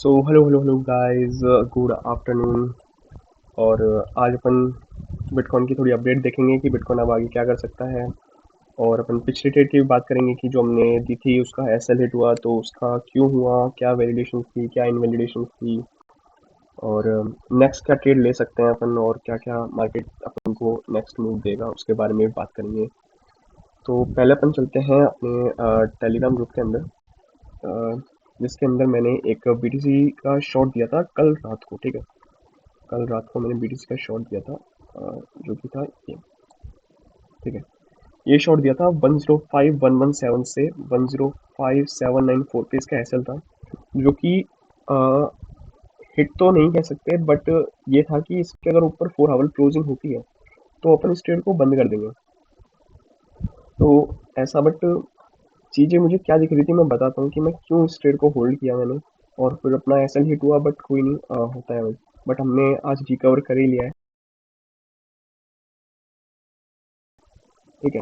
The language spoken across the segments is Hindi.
So hello hello hello guys, good afternoon. और आज अपन बिटकॉइन की थोड़ी अपडेट देखेंगे कि बिटकॉइन अब आगे क्या कर सकता है। और अपन पिछली ट्रेड की भी बात करेंगे कि जो हमने दी थी उसका एसएल हिट हुआ तो उसका क्यों हुआ, क्या वैलिडेशन थी, क्या इनवैलिडेशन थी, और नेक्स्ट क्या ट्रेड ले सकते हैं अपन, और क्या क्या मार्केट अपन को नेक्स्ट मूव देगा उसके बारे में भी बात करेंगे। तो पहले अपन चलते हैं अपने टेलीग्राम ग्रुप के अंदर, जिसके अंदर मैंने एक बीटीसी का शॉर्ट दिया था कल रात को। ठीक है, कल रात को मैंने बीटीसी का शॉर्ट दिया था, जो कि था ये। ठीक है, ये शॉर्ट दिया था 105,117 से 105,794 पे इसका एसएल था, जो कि हिट तो नहीं कह सकते, बट ये था कि इसके अगर ऊपर 4 आवर क्लोजिंग होती है तो अपन इस ट्रेड को बंद कर देंगे। तो ऐसा, बट चीज़ें मुझे क्या दिख रही थी मैं बताता हूँ कि मैं क्यों इस ट्रेड को होल्ड किया मैंने। और फिर अपना एसएल हिट हुआ, बट कोई नहीं, होता है भाई। बट हमने आज रिकवर कर ही लिया है। ठीक है,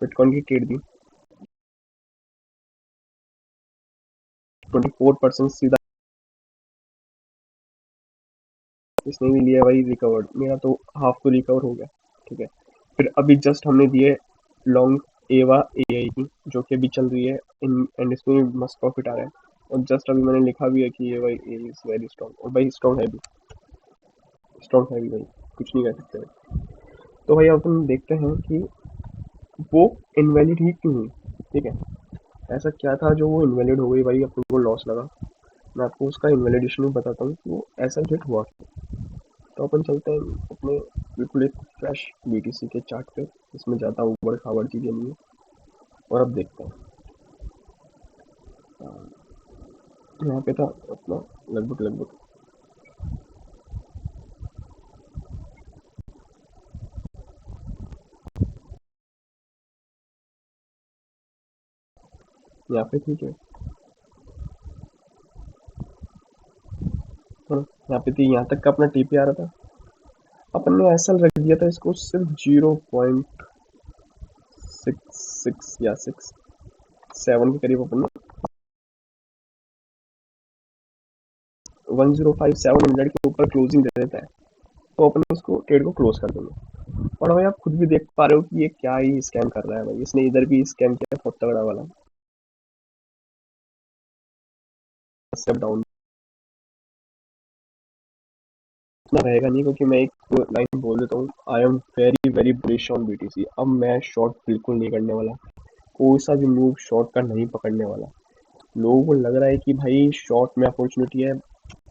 बिटकॉइन की ट्रेड दी 24% सीधा इसने भी लिया भाई, रिकवर्ड मेरा तो हाफ तो रिकवर हो गया। ठीक है, फिर अभी जस्ट हमने दिए लॉन्ग एवा एआई की, जो कि अभी चल रही है इन, एंड इसमें भी मस्त प्रॉफिट आ रहा है। और जस्ट अभी मैंने लिखा भी है कि ये भाई ए इज वेरी स्ट्रॉन्ग, और भाई स्ट्रॉन्ग है भी, स्ट्रॉन्ग है भी भाई, कुछ नहीं कह सकते भाई। तो भाई अपन देखते हैं कि वो इनवैलिड ही क्यों हुई। ठीक है, ऐसा क्या था जो वो इनवैलिड हो गई भाई, अपन को लॉस लगा। मैं आपको उसका इनवैलिडेशन भी बताता हूँ कि वो ऐसा हिट हुआ। तो अपन चलते हैं अपने बिल्कुल एक फ्रेश बीटीसी के चार्ट पे, इसमें ज़्यादा उबड़ खाबड़ चीज़ें नहीं है। और अब देखते हैं, यहाँ पे था अपना लगभग लगभग यहाँ पे, ठीक है हाँ, यहाँ पे थी, यहाँ तक का अपना टीपी आ रहा था। अपन ने ऐसा रख दिया था इसको सिर्फ 0.66 या 67 के करीब। अपन ने 105,700 के ऊपर क्लोजिंग दे देता है तो अपन इसको ट्रेड को क्लोज कर देंगे। और भाई आप खुद भी देख पा रहे हो कि ये क्या ही स्कैम कर रहा है भाई, इसने इधर भी स्कैम किया बहुत तगड़ा वाला। स्टेप डाउन इतना रहेगा नहीं, क्योंकि मैं एक लाइन बोल देता हूँ, I am very very bullish on BTC. अब मैं शॉर्ट बिल्कुल नहीं करने वाला, कोई सा भी मूव शॉर्ट का नहीं पकड़ने वाला। लोगों को लग रहा है कि भाई शॉर्ट में अपॉर्चुनिटी है,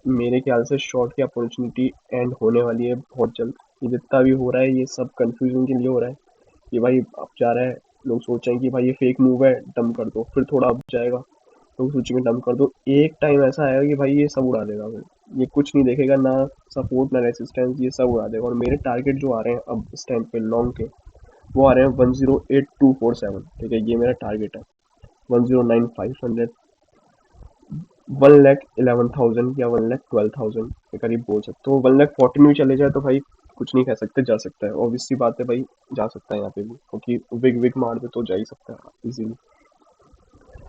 मेरे ख्याल से शॉर्ट की अपॉर्चुनिटी एंड होने वाली है बहुत जल्द। ये जितना भी हो रहा है ये सब कंफ्यूजन के लिए हो रहा है कि भाई अब जा रहा है, लोग सोच रहे हैं कि भाई ये फेक मूव है, डंप कर दो, फिर थोड़ा अब जाएगा, लोग सोचेंगे डंप कर दो। एक टाइम ऐसा आएगा कि भाई ये सब उड़ा देगा भाई, ये कुछ नहीं देखेगा, ना सपोर्ट ना रेसिस्टेंस, ये सब उड़ा देगा। और मेरे टारगेट जो आ रहे हैं अब इस टाइम पे लॉन्ग के, वो आ रहे हैं 108,247। ठीक है, ये मेरा टारगेट है। 109,500, 1,11,000 या 1,12,000 के करीब बोल सकते हो। 1,14 में भी चले जाए तो भाई कुछ नहीं कह सकते, जा सकता है, ऑब्वियस सी बात है भाई, जा सकता है यहाँ पे भी, क्योंकि विग विग मार दे तो जा ही सकता है इजीली।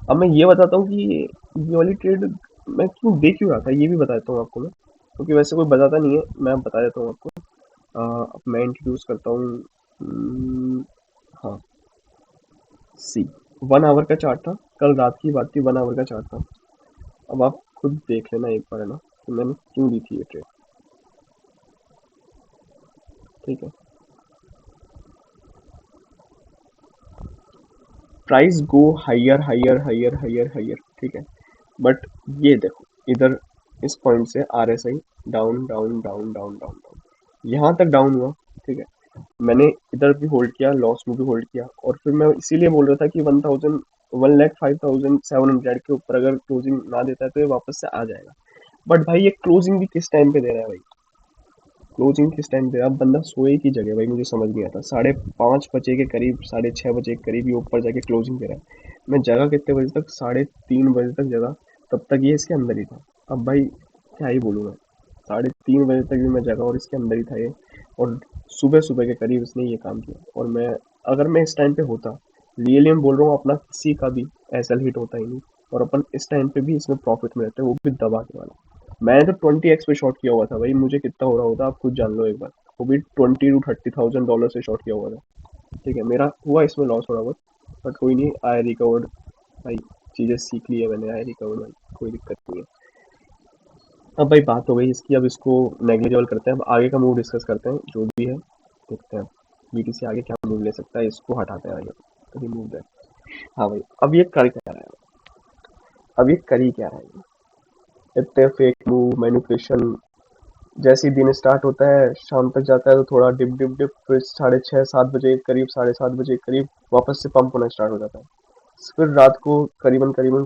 अब मैं ये बताता हूँ कि ये वाली ट्रेड मैं क्यों दे क्यों रहा था, ये भी बताता हूँ आपको मैं, क्योंकि वैसे कोई बताता नहीं है, मैं बता देता हूँ आपको। अब मैं इंट्रोड्यूस करता हूँ। हाँ, सी 1 आवर का चार्ट था, कल रात की बात थी, 1 आवर का चार्ट था। अब आप खुद देख लेना एक बार, है ना, कि मैंने क्यों दी थी ये ट्रेड। ठीक है, price go higher higher higher higher higher. ठीक है, बट ये देखो इधर इस पॉइंट से RSI down down down down down down यहाँ तक डाउन हुआ। ठीक है, मैंने इधर भी होल्ड किया, लॉस में भी होल्ड किया, और फिर मैं इसीलिए बोल रहा था कि 1000, 1,05,700 के ऊपर अगर क्लोजिंग ना देता है तो ये वापस से आ जाएगा। बट भाई ये क्लोजिंग भी किस टाइम पे दे रहा है भाई, क्लोजिंग किस टाइम पे, अब बंदा सोए की जगह भाई, मुझे समझ नहीं आता। 5:30 बजे के करीब, 6:30 बजे के करीब ये ऊपर जाके क्लोजिंग दे रहा है। मैं जगह कितने बजे तक, 3:30 बजे तक जगह, तब तक ये इसके अंदर ही था। अब भाई क्या ही बोलूँ मैं, 3:30 बजे तक भी मैं जगह और इसके अंदर ही था ये। और सुबह सुबह के करीब इसने ये काम किया, और मैं, अगर मैं इस टाइम पे होता, रियली मैं बोल रहा हूँ, अपना किसी का भी एसएल हिट होता ही नहीं। और अपन इस टाइम पे भी इसमें प्रॉफिट में रहते हैं, वो भी दबा के वाला। मैंने तो 20x पे शॉर्ट किया हुआ था भाई, मुझे कितना हो रहा होता आप खुद जान लो एक बार, वो भी $20,000 से शॉर्ट किया हुआ था। ठीक है, मेरा हुआ इसमें लॉस थोड़ा बहुत, बट कोई नहीं, आई रिकवर्ड भाई, चीज़ें सीख ली है मैंने, आई रिकवर्ड भाई, कोई दिक्कत नहीं है। अब भाई बात हो गई इसकी, अब इसको नेग्लिजिबल करते हैं, अब आगे का मूव डिस्कस करते हैं जो भी है, देखते हैं बीटीसी आगे क्या मूव ले सकता है, इसको हटाते हैं आगे, रिमूव दैट। हाँ भाई, अब ये कर क्या रहा है, अब ये कर ही क्या रहा है, इतने फेक मूव मैनिपुलेशन, जैसे ही दिन स्टार्ट होता है शाम तक जाता है तो थोड़ा डिप डिप डिप, फिर 6:30-7 बजे के करीब, 7:30 बजे के करीब वापस से पंप होना स्टार्ट हो जाता है। फिर रात को करीबन करीबन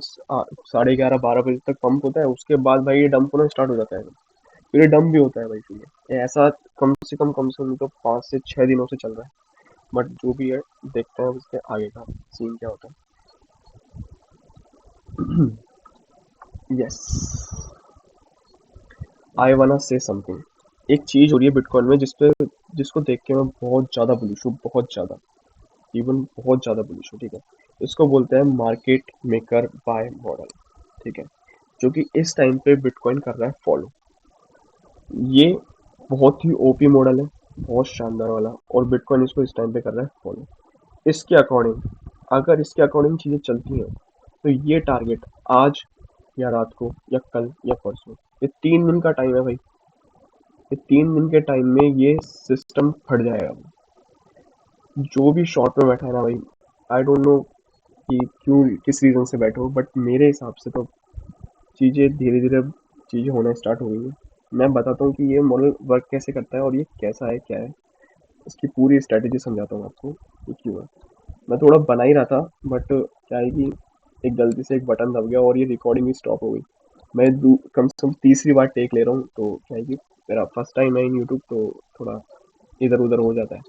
11:30-12 बजे तक पंप होता है, उसके बाद भाई ये डंप होना स्टार्ट हो जाता है, फिर ये डंप भी होता है भाई, फिर ये ऐसा कम से कम तो 5 से 6 दिनों से चल रहा है। बट जो भी है, देखते हैं उसके आगे का सीन क्या होता है। यस, आई वाना से समथिंग, एक चीज हो रही है बिटकॉइन में जिसपे, जिसको देख के मैं बहुत ज्यादा बुलिश हूँ, बहुत ज्यादा, इवन बहुत ज्यादा बुलिश हूँ। ठीक है, इसको बोलते हैं मार्केट मेकर बाय मॉडल। ठीक है, जो कि इस टाइम पे बिटकॉइन कर रहा है फॉलो। ये बहुत ही ओपी मॉडल है, बहुत शानदार वाला, और बिटकॉइन इसको इस टाइम पे कर रहा है फॉलो। इसके अकॉर्डिंग, अगर इसके अकॉर्डिंग चीजें चलती हैं तो ये टारगेट आज या रात को या कल या परसों, ये 3 दिन का टाइम है भाई, ये 3 दिन के टाइम में ये सिस्टम फट जाएगा। जो भी शॉर्ट में बैठा है ना भाई, आई डोंट नो कि क्यों, किस रीजन से बैठे हो, बट मेरे हिसाब से तो चीजें धीरे धीरे, चीजें होना स्टार्ट हो गई है। मैं बताता हूँ कि ये मॉडल वर्क कैसे करता है और ये कैसा है, क्या है, इसकी पूरी स्ट्रेटेजी समझाता हूँ आपको कि क्यों है। मैं थोड़ा बना ही रहा था, बट क्या है कि एक गलती से एक बटन दब गया और ये रिकॉर्डिंग ही स्टॉप हो गई। मैं कम से कम तीसरी बार टेक ले रहा हूँ, तो क्या है कि मेरा फर्स्ट टाइम है इन यूट्यूब, तो थोड़ा इधर उधर हो जाता है।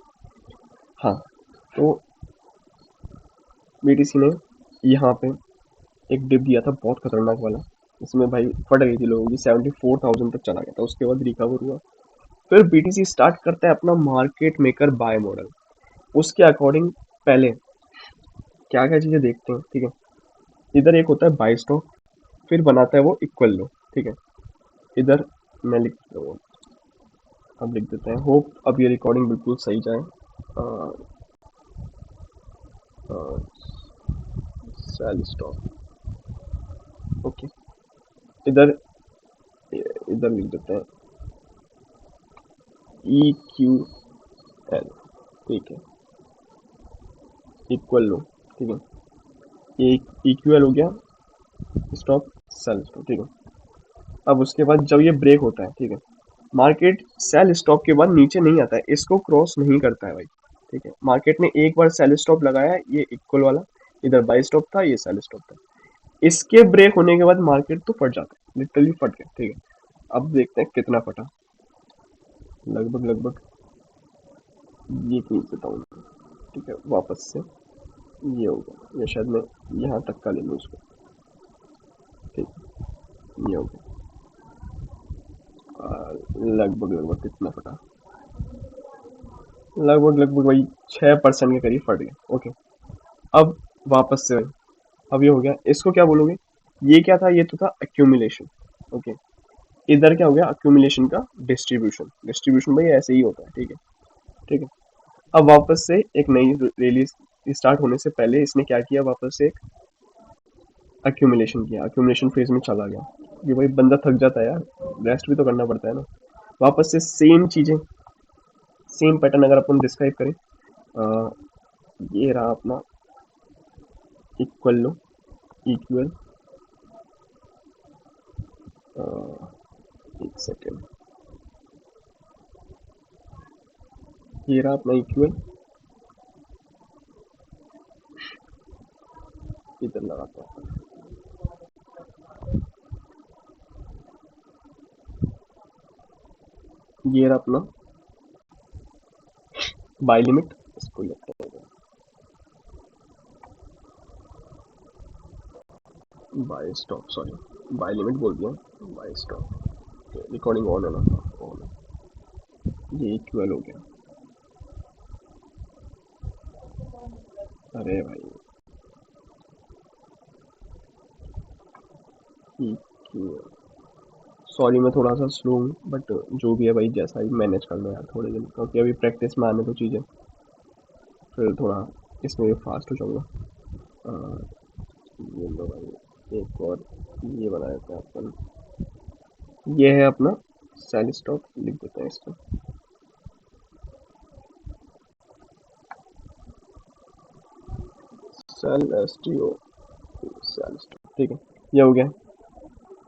हाँ, तो बीटीसी ने यहाँ पे एक डिप दिया था बहुत खतरनाक वाला, इसमें भाई फट गई थी लोगों की, 74,000 तक चला गया था, उसके बाद रिकवर हुआ। फिर बीटीसी स्टार्ट करता है अपना मार्केट मेकर बाय मॉडल। उसके अकॉर्डिंग पहले क्या क्या चीजें देखते हैं, ठीक है, इधर एक होता है बाय स्टॉक, फिर बनाता है वो इक्वल लो। ठीक है, इधर मैं लिख देता हूँ, अब लिख देते हैं, होप अब ये रिकॉर्डिंग बिल्कुल सही जाए। सेल स्टॉक, ओके, इधर इधर लिख देते हैं ई क्यू एल। ठीक है, इक्वल लो। ठीक है, ये इक्वल हो गया स्टॉक, सेल स्टॉक। ठीक है, अब उसके बाद जब ये ब्रेक होता है, ठीक है, मार्केट सेल स्टॉप के बाद नीचे नहीं आता है, इसको क्रॉस नहीं करता है भाई। ठीक है, मार्केट ने एक बार सेल स्टॉप लगाया, ये इक्वल वाला, इधर बाई स्टॉप था, ये सेल स्टॉप था, इसके ब्रेक होने के बाद मार्केट तो फट जाता है, लिटरली फट गया। ठीक है, अब देखते हैं कितना फटा, लगभग लगभग ये खींच देता हूँ। ठीक है, वापस से ये हो गया, या शायद मैं यहाँ तक का ले लूँ इसको। ठीक, ये हो गया, लगभग लगभग कितना फटा, लगभग लगभग वही 6% के करीब फट गया। ओके, अब वापस से, अब ये हो गया, इसको क्या बोलोगे, ये क्या था, ये तो था एक्यूमुलेशन। ओके, इधर क्या हो गया, एक्यूमुलेशन का डिस्ट्रीब्यूशन, डिस्ट्रीब्यूशन भाई ऐसे ही होता है। ठीक है, ठीक है, अब वापस से एक नई रिलीज स्टार्ट होने से पहले इसने क्या किया, वापस से एक एक्यूमुलेशन किया, एक्यूमुलेशन फेज में चला गया। ये भाई बंदा थक जाता है यार, रेस्ट भी तो करना पड़ता है ना। वापस से सेम चीजें, सेम पैटर्न अगर अपन डिस्क्राइब करें, अ, ये रहा अपना इक्वल लो, इक्वल, एक सेकेंड, ये रहा अपना इक्वल, इधर लगाता हूँ, ये रहा अपना बाय लिमिट, इसको लेते हैं buy stop, sorry buy limit बोल दिया, बाय स्टॉप। रिकॉर्डिंग ऑन है ना, ऑन है, ये इक्वल हो गया। अरे भाई, सॉरी मैं थोड़ा सा स्लो हूँ बट जो भी है भाई जैसा ही मैनेज कर लो यार थोड़े दिन, क्योंकि अभी प्रैक्टिस में आने तो चीज़ें, फिर थोड़ा इसमें फास्ट हो जाऊँगा। ये लो भाई एक और ये बनाया था अपन, ये है अपना सेल स्टॉक, लिख देते हैं इसको sell S T O, sell stock, ठीक है ये हो गया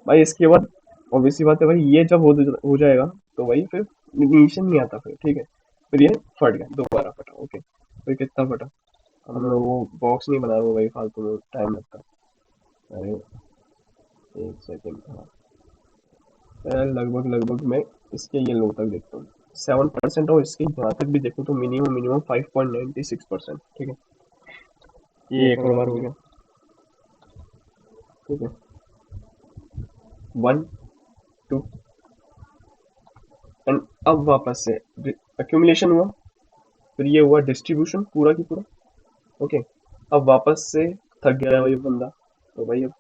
भाई। इसके बाद ऑब्वियसली बात है भाई, ये जब हो जाएगा तो भाई फिर निशन नहीं आता फिर, ठीक है। फिर ये फट गया, दोबारा फटा, ओके फिर कितना फटा, हमने वो बॉक्स नहीं बनाया वो भाई फालतू में टाइम लगता है। अरे एक सेकेंड, हाँ लगभग लगभग मैं इसके ये लो तक देखता हूँ 7%, और इसके यहाँ तक भी देखूँ तो मिनिमम मिनिमम 5.96%, ठीक है। ये एक और बार हो गया, ठीक है 1 2, एंड अब वापस से एक्यूमुलेशन हुआ, फिर ये हुआ डिस्ट्रीब्यूशन पूरा की पूरा, ओके। अब वापस से थक गया भाई बंदा, तो भाई अब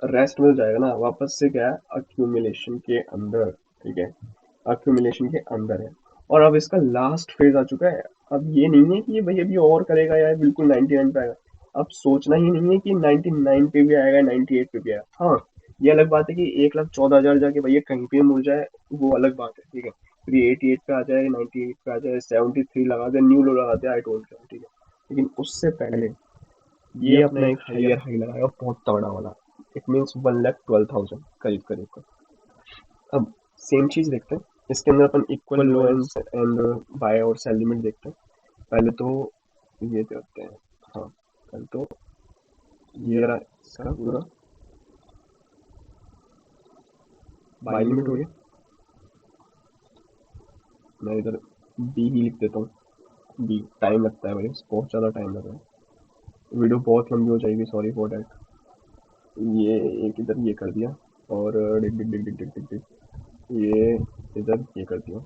रेस्ट मिल जाएगा ना, वापस से क्या है अक्यूमुलेशन के अंदर, ठीक है अक्यूमुलेशन के अंदर है। और अब इसका लास्ट फेज आ चुका है। अब ये नहीं है कि ये भाई अभी और करेगा या बिल्कुल 99 पे आएगा। अब सोचना ही नहीं है कि 99 पे भी आएगा 98 पे भी आएगा, हाँ ये अलग बात है कि 1,14,000 जाके भैया कहीं पे मुड़ जाए, वो अलग बात है, ठीक है। फिर ये 88 पे आ जाए, 98 पे आ जाए, 73 लगा दे, न्यू लो लगा दे, आई डोंट केयर, ठीक है। लेकिन उससे पहले ये अपना एक हायर हाई लगाया बहुत तगड़ा वाला, इट मीन्स 1,12,000 करीब करीब का। अब सेम चीज देखते हैं, इसके अंदर अपन इक्वल लो एंड बाय और सेल लिमिट देखते हैं। पहले तो ये देखते हैं, हाँ पहले तो ये रहा इसका पूरा बाय लिमिट हो गया। मैं इधर बी ही लिख देता हूँ, बी टाइम लगता है भाई, बहुत ज़्यादा टाइम लग रहा है, वीडियो बहुत लंबी हो जाएगी, सॉरी फॉर डैट। ये एक इधर ये कर दिया, और डिग डिग डिग डिग डिग डिग डिग ये इधर ये कर दिया,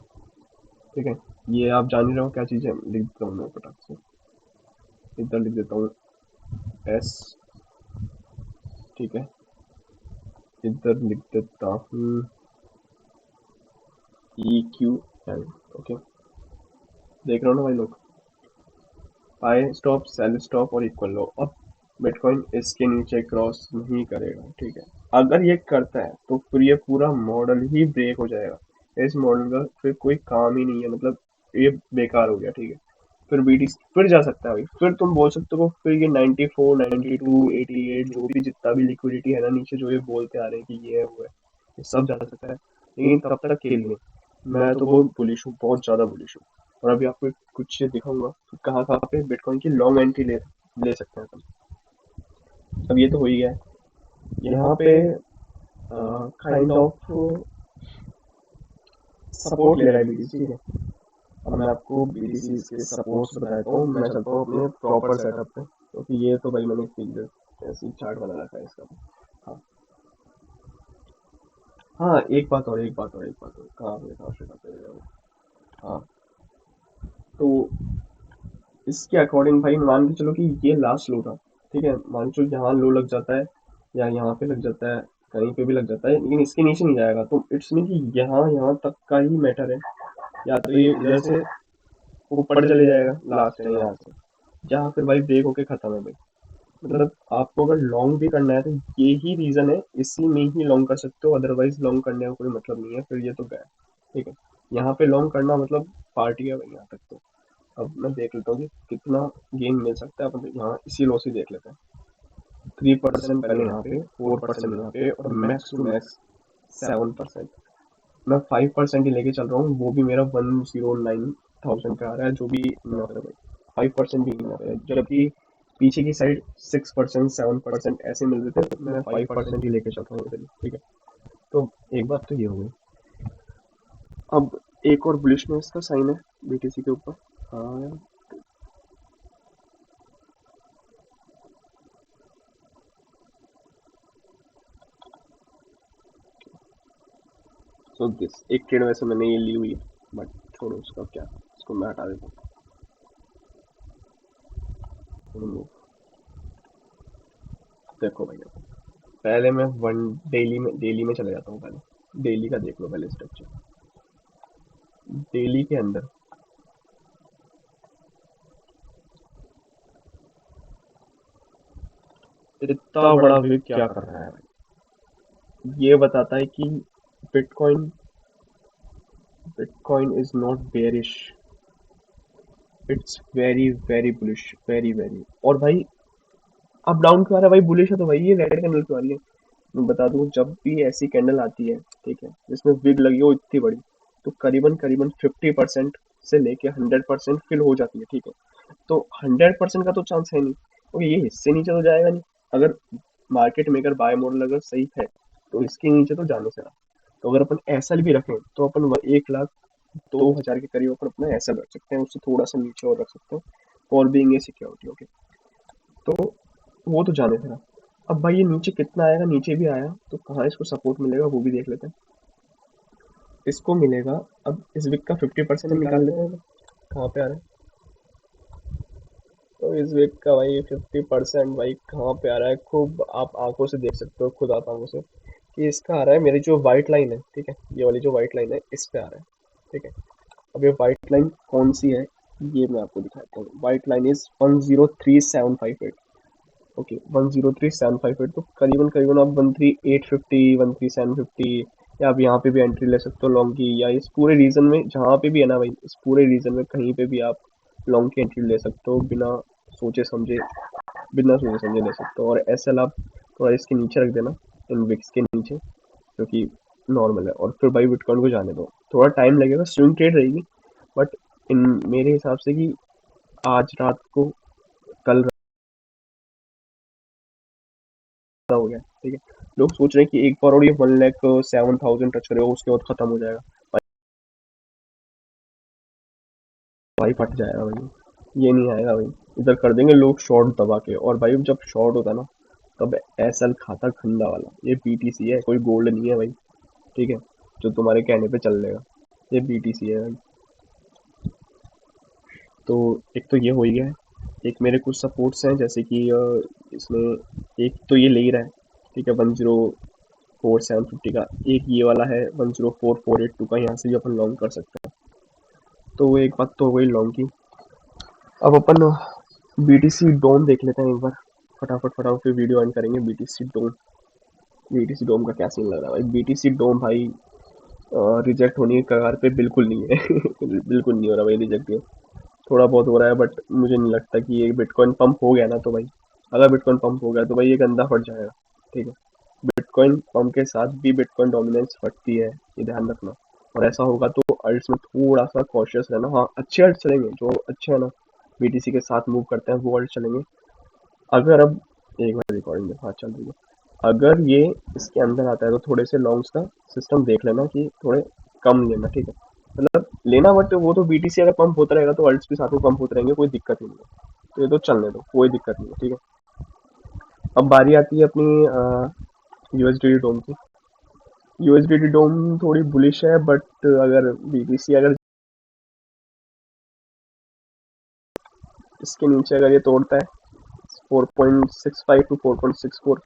ठीक है। ये आप जान ही रहे हो क्या चीज़ है, लिख देता हूँ मैं फटाक से, इधर लिख देता हूँ एस, ठीक है। इधर लिख देता हूँ ई क्यू एल, ओके। देख रहे हो ना भाई लोग, बाय स्टॉप सेल स्टॉप और इक्वल लो। अब बिटकॉइन इसके नीचे क्रॉस नहीं करेगा, ठीक है। अगर ये करता है तो फिर ये पूरा मॉडल ही ब्रेक हो जाएगा, इस मॉडल का फिर कोई काम ही नहीं है, मतलब ये बेकार हो गया, ठीक है। फिर बीटीसी फिर जा सकता है भाई, फिर तुम बोल सकते हो फिर ये 94 92 88 जो भी जितना भी लिक्विडिटी है ना नीचे, जो ये बोलते आ रहे हैं कि ये है वो है, ये सब जा सकता है, लेकिन तब तक खेल लें। मैं तो बहुत बुलिश हूँ, बहुत ज़्यादा बुलिश हूँ। और अभी आपको कुछ दिखाऊंगा कि कहाँ कहाँ पे बिटकॉइन की लॉन्ग एंट्री ले ले सकते हैं अपन। अब ये तो हो ही गया है। यहाँ पे काइंड ऑफ सपोर्ट ले रहा है बीटीसी, ठीक है। अब मैं आपको बीटीसी के सपोर्ट्स बताता हूँ, मैं चलता हूँ अपने प्रॉपर सेटअप पे, क्योंकि ये तो भाई मैंने फिगर ऐसी चार्ट बना रखा है इसका। हाँ हाँ एक बात और एक बात और एक बात और, कहाँ पे हाँ, तो इसके अकॉर्डिंग भाई मान के चलो कि ये लास्ट लो था, ठीक है। मान के चलो यहाँ लो लग जाता है या यहाँ पे लग जाता है, कहीं पे भी लग जाता है, लेकिन इसके नीचे नहीं जाएगा, तो इट्स मीन कि यहाँ यहाँ तक का ही मैटर है। या तो ये इधर से ऊपर चले जाएगा लास्ट है यहाँ से, जहाँ फिर भाई ब्रेक होके खत्म है भाई। मतलब आपको अगर लॉन्ग भी करना है तो ये ही रीजन है, इसी में ही लॉन्ग कर सकते हो, अदरवाइज लॉन्ग करने का कोई मतलब नहीं है, फिर ये तो गया, ठीक है। यहाँ पे लॉन्ग करना मतलब पार्टी है भाई यहाँ तक तो। अब मैं देख लेता हूँ कि कितना गेन मिल सकता है, अपन यहाँ इसी लो से देख लेते हैं। 3% पहले यहाँ पे, 4% यहाँ पे, और मैक्स टू मैक्स 7%। मैं 5% ही लेके चल रहा हूँ, वो भी मेरा 109,000 का आ रहा है, जो भी इनफ है भाई, 5% भी इनफ है। जबकि पीछे की साइड 6% 7% ऐसे मिल रहे थे, तो मैं 5% ही लेके चल रहा हूँ इधर, ठीक है। तो एक बात तो ये हो गई। अब एक और बुलिशनेस का साइन है बीटीसी के ऊपर, हाँ यार। सो दिस एक ट्रेड वैसे मैंने ये ली हुई है, बट छोड़ो उसका क्या, इसको मैं हटा देता हूँ। देखो भैया, पहले मैं वन डेली में चले जाता हूँ पहले। डेली का देख लो पहले स्ट्रक्चर। डेली के अंदर इतना बड़ा विग क्या कर रहा है भाई? ये बताता है कि bitcoin bitcoin is not bearish, it's very very bullish, very very. और भाई अप डाउन क्यों आ रहा है भाई? बुलिश है तो भाई ये रेड कैंडल क्यों आ रही है? मैं बता दूं, जब भी ऐसी कैंडल आती है, ठीक है, जिसमें विग लगी हो इतनी बड़ी, तो करीबन करीबन 50% से लेके 100% फिल हो जाती है, ठीक है। तो 100% का तो चांस है नहीं, क्योंकि ये इससे नीचे तो जाएगा नहीं। अगर मार्केट में अगर बाय मॉडल अगर सही है, तो इसके नीचे तो जाने से रहा। तो अगर अपन एसएल भी रखें तो अपन 1,02,000 के करीब अपन अपना एसएल रख सकते हैं, उससे थोड़ा सा नीचे और रख सकते हैं, for being a security. Okay, तो वो तो जाने देना। अब भाई ये नीचे कितना आएगा? नीचे भी आया तो कहाँ इसको सपोर्ट मिलेगा वो भी देख लेते हैं। इसको मिलेगा, अब इस वीक का 50% निकाल लेते हैं। कहाँ पे आ रहा है? तो इस वीक का भाई 50% भाई कहाँ पे आ रहा है? खूब आप आंखों से देख सकते हो, खुद आप आंखों से, कि इसका आ रहा है, मेरी जो व्हाइट लाइन है, ठीक है, ये वाली जो व्हाइट लाइन है इस पे आ रहा है, ठीक है। अब ये व्हाइट लाइन कौन सी है, ये मैं आपको दिखाता हूँ। White line is 103,758। ओके, 103,758, तो करीबन करीबन आप 13850, 13750, या आप यहाँ पे भी एंट्री ले सकते हो लॉन्ग की, या इस पूरे रीजन में जहाँ पे भी है ना भाई, इस पूरे रीजन में कहीं पे भी आप लॉन्ग की एंट्री ले सकते हो, सोचे समझे बिना सोचे समझे ले सकते हो। और एस एल आप थोड़ा इसके नीचे रख देना, इन विक्स के नीचे, जो कि नॉर्मल है। और फिर भाई बिटकॉइन को जाने दो, थोड़ा टाइम लगेगा, स्विंग ट्रेड रहेगी, बट इन मेरे हिसाब से कि आज रात को, कल हो गया, ठीक है। लोग सोच रहे हैं कि एक बार और ये 1,07,000 टच करेगा, उसके बाद खत्म हो जाएगा। भाई फट जाएगा भाई, ये नहीं आएगा भाई। इधर कर देंगे लोग शॉर्ट दबा के, और भाई जब शॉर्ट होता है ना, तब एसएल खाता खंडा वाला। ये बीटीसी है, कोई गोल्ड नहीं है भाई, ठीक है, जो तुम्हारे कहने पे चल लेगा। ये बीटीसी है भाई। तो एक तो ये हो ही गया है। एक मेरे कुछ सपोर्ट्स हैं, जैसे कि इसमें एक तो ये ले ही रहा है, ठीक है, 104,750 का। एक ये वाला है 104,482 का, यहाँ से भी अपन लॉन्ग कर सकते हैं। तो वो एक बात तो हो गई लॉन्ग की। अब अपन बीटीसी डोम देख लेते हैं एक बार, फटाफट फटाफट फिर वीडियो ऑन करेंगे। बीटीसी डोम, बीटीसी डोम का क्या सीन लग रहा है भाई? बीटीसी डोम भाई रिजेक्ट होने की कगार पे बिल्कुल नहीं है। बिल्कुल नहीं हो रहा भाई रिजेक्ट, ये थोड़ा बहुत हो रहा है, बट मुझे नहीं लगता कि ये बिटकॉइन पंप हो गया ना, तो भाई अगर बिटकॉइन पंप हो गया तो भाई ये गंदा फट जाएगा, ठीक है। बिटकॉइन पंप के साथ भी बिटकॉइन डोमिनेंस फटती है, ये ध्यान रखना। और ऐसा होगा तो अल्ट्स में थोड़ा सा कॉशियस रहना। हाँ, अच्छे अल्ट्स चलेंगे, जो अच्छे है ना, बीटीसी के साथ मूव करते हैं, वो अल्ट चलेंगे। अगर अब एक बार रिकॉर्डिंग में, हाँ चल रही है। अगर ये इसके अंदर आता है तो थोड़े से लॉन्ग्स का सिस्टम देख लेना कि थोड़े कम लेना, ठीक है, मतलब लेना। बट वो तो बीटीसी अगर पंप होता रहेगा तो अल्ट्स भी साथ में पंप होते रहेंगे, कोई दिक्कत ही नहीं है। तो ये तो चलने दो, कोई दिक्कत नहीं है, ठीक है। अब बारी आती है अपनी यूएसडी डोम की। यूएसडी डोम थोड़ी बुलिश है, बट अगर बीटीसी अगर इसके नीचे अगर ये तोड़ता है 4.65 टू 4.64,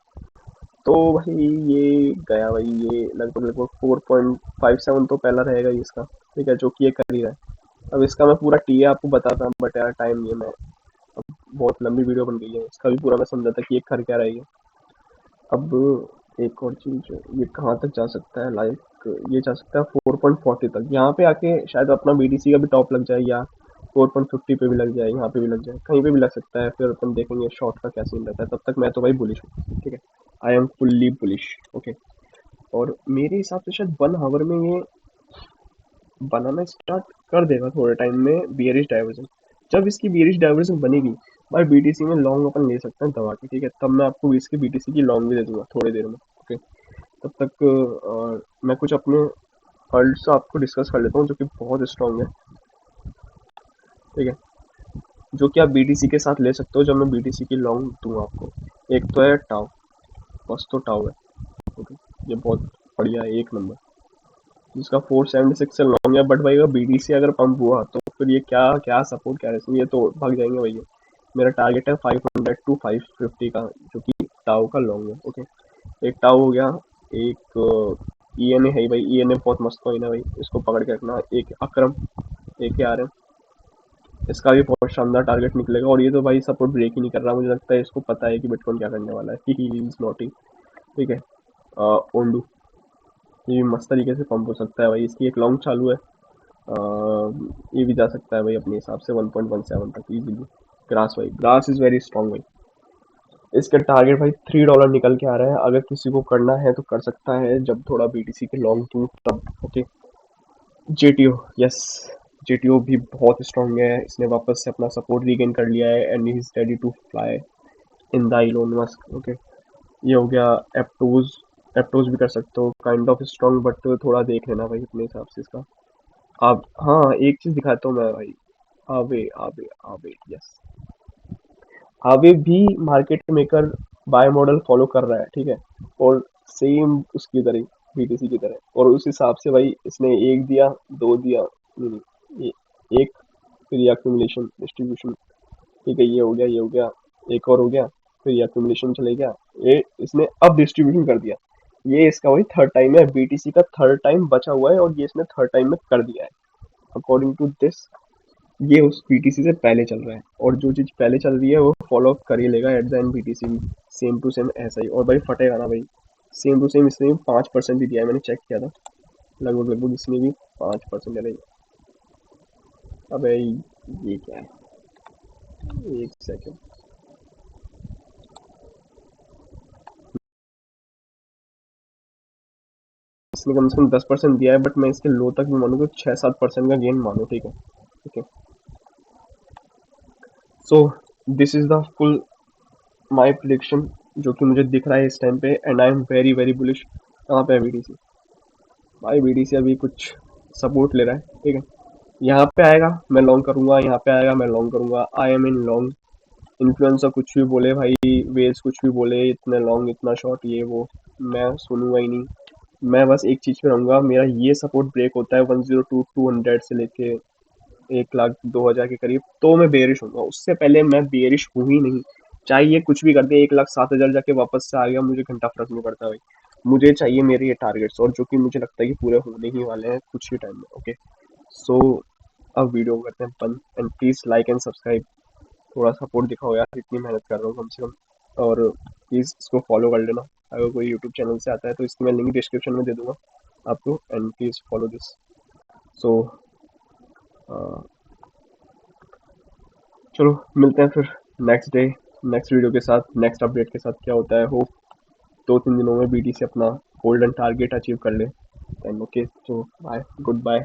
तो भाई ये गया भाई, ये लगभग लगभग 4.57 तो पहला रहेगा ही इसका, ठीक है, जो कि ये कर ही रहा है। अब इसका मैं पूरा टी आपको बताता हूँ, बट यार टाइम नहीं है। मैं बहुत लंबी वीडियो बन गई है, इसका भी पूरा मैं समझाता कि ये कर क्या रही है। अब एक और चीज, ये कहाँ तक जा सकता है, लाइक ये जा सकता है 4.40 तक, यहाँ पे आके शायद अपना बीटीसी का भी टॉप लग जाए, या 4.50 पे भी लग जाए, यहाँ पे भी लग जाए, कहीं पे भी लग सकता है। फिर अपन देखेंगे शॉर्ट का क्या सीन रहता है। तब तक मैं तो भाई बुलिश हूँ, ठीक है, I am fully bullish. Okay, और मेरे हिसाब से शायद 1 आवर में ये बनाना स्टार्ट कर देगा, थोड़े टाइम में बियरिश डाइवर्जन। जब इसकी बियरिश डाइवर्जन बनेगी, भाई बीटीसी में लॉन्ग अपन ले सकते हैं दबा के, ठीक है। तब मैं आपको इसकी बीटीसी की लॉन्ग भी दे दूंगा थोड़ी देर में, ओके। तब तक मैं कुछ अपने अल्ट्स आपको डिस्कस कर लेता हूँ, जो कि बहुत स्ट्रांग है, ठीक है, जो कि आप बीटीसी के साथ ले सकते हो जब मैं बीटीसी की लॉन्ग दूंगा आपको। एक तो है टाउ, बस तो टाउ है, ओके, ये बहुत बढ़िया है, एक नंबर, जिसका 476 से लॉन्ग है। बट भाई अगर बीटीसी अगर पंप हुआ तो फिर ये क्या क्या सपोर्ट, क्या रेसिंग, ये तो भाग जाएंगे भैया। मेरा टारगेट है 500 टू 550 का, जो कि टाओ का लॉन्ग है, ओके। एक टाउ हो गया, एक ईएनए है भाई, ईएनए बहुत मस्त कॉइन है भाई, इसको पकड़ के रखना। एक अक्रम, एक यार है, इसका भी बहुत शानदार टारगेट निकलेगा। और ये तो भाई सपोर्ट ब्रेक ही नहीं कर रहा, मुझे लगता है इसको पता है कि बिटकॉइन क्या करने वाला है। He is naughty. ठीक है। ओंडू, ये भी मस्त तरीके से पंप हो सकता है भाई, इसकी एक लॉन्ग चालू है। ये भी जा सकता है भाई अपने हिसाब से 1.17 तक इजीली। ग्रास भाई, ग्रास इज वेरी स्ट्रॉन्ग भाई, इसका टारगेट भाई $3 निकल के आ रहा है। अगर किसी को करना है तो कर सकता है, जब थोड़ा बीटीसी के लॉन्ग टूट तब। ओके। जेटीओ, यस, जेटीओ भी बहुत स्ट्रॉन्ग है, इसने वापस से अपना सपोर्ट रीगेन कर लिया है and he is ready to fly in the Elon Musk. Okay. ये हो गया। एप्टोज, एप्टोज भी कर सकते हो, काइंड ऑफ स्ट्रॉन्ग बट थोड़ा देख लेना भाई अपने हिसाब से इसका। आप, हाँ एक चीज दिखाता हूँ मैं भाई, आवे आवे आवे, यस, आवे भी market maker buy model follow कर रहा है, ठीक है। और सेम उसकी तरह, बीटीसी की तरह, और उस हिसाब से भाई इसने एक दिया, दो दिया, एक, फिर ये accumulation डिस्ट्रीब्यूशन। ठीक है, ये हो गया, ये हो गया, एक और हो गया, फिर ये accumulation चले गया, ये इसने अब डिस्ट्रीब्यूशन कर दिया। ये इसका वही थर्ड टाइम है, बीटीसी का थर्ड टाइम बचा हुआ है और ये इसने थर्ड टाइम में कर दिया है। अकॉर्डिंग टू दिस ये उस बीटीसी से पहले चल रहा है, और जो चीज पहले चल रही है वो फॉलो अप कर ही लेगा एट द एंड बीटीसी भी, सेम टू सेम ऐसा ही। और भाई फटेगा ना भाई, सेम टू सेम इसने भी 5% ही दिया है, मैंने चेक किया था, लगभग लगभग इसने भी 5% है। अबे ये क्या है, एक सेकेंड, इसने कम से कम 10% दिया है, बट मैं इसके लो तक भी मानू तो 6-7% का गेन मानो, ठीक है। ठीक है। So this is the full my prediction, जो कि मुझे दिख रहा है इस टाइम पे, and I am very very bullish. कहाँ पे है बीटीसी भाई, बीटीसी अभी कुछ सपोर्ट ले रहा है, ठीक है। यहाँ पे आएगा मैं लॉन्ग करूंगा, यहाँ पे आएगा मैं लॉन्ग करूंगा, I am in long. Influencer कुछ भी बोले भाई, वेल्स कुछ भी बोले, इतने लॉन्ग इतना शॉर्ट ये वो, मैं सुनूंगा ही नहीं। मैं बस एक चीज पे रहूंगा, मेरा ये सपोर्ट ब्रेक होता है 102 200 से लेके 1,02,000 के करीब, तो मैं बेरिश हूँ, उससे पहले मैं बेरिश हूँ ही नहीं। चाहे ये कुछ भी कर दे, 1,07,000 जाके वापस से आ गया, मुझे घंटा फर्क नहीं पड़ता भाई। मुझे चाहिए मेरे ये टारगेट्स, और जो कि मुझे लगता है कि पूरे होने ही वाले हैं कुछ ही टाइम में। ओके। सो अब वीडियो करते हैं बंद, and please like and subscribe, थोड़ा सपोर्ट दिखाओ यार, इतनी मेहनत कर रहा हूँ कम से कम। और प्लीज इसको फॉलो कर लेना, अगर कोई यूट्यूब चैनल से आता है तो इसकी मैं लिंक डिस्क्रिप्शन में दे दूंगा आपको, एंड प्लीज फॉलो दिस। सो चलो मिलते हैं फिर नेक्स्ट डे, नेक्स्ट वीडियो के साथ, नेक्स्ट अपडेट के साथ क्या होता है। होप 2-3 दिनों में बीटी से अपना गोल्डन टारगेट अचीव कर ले। एंड ओके, तो बाय, गुड बाय।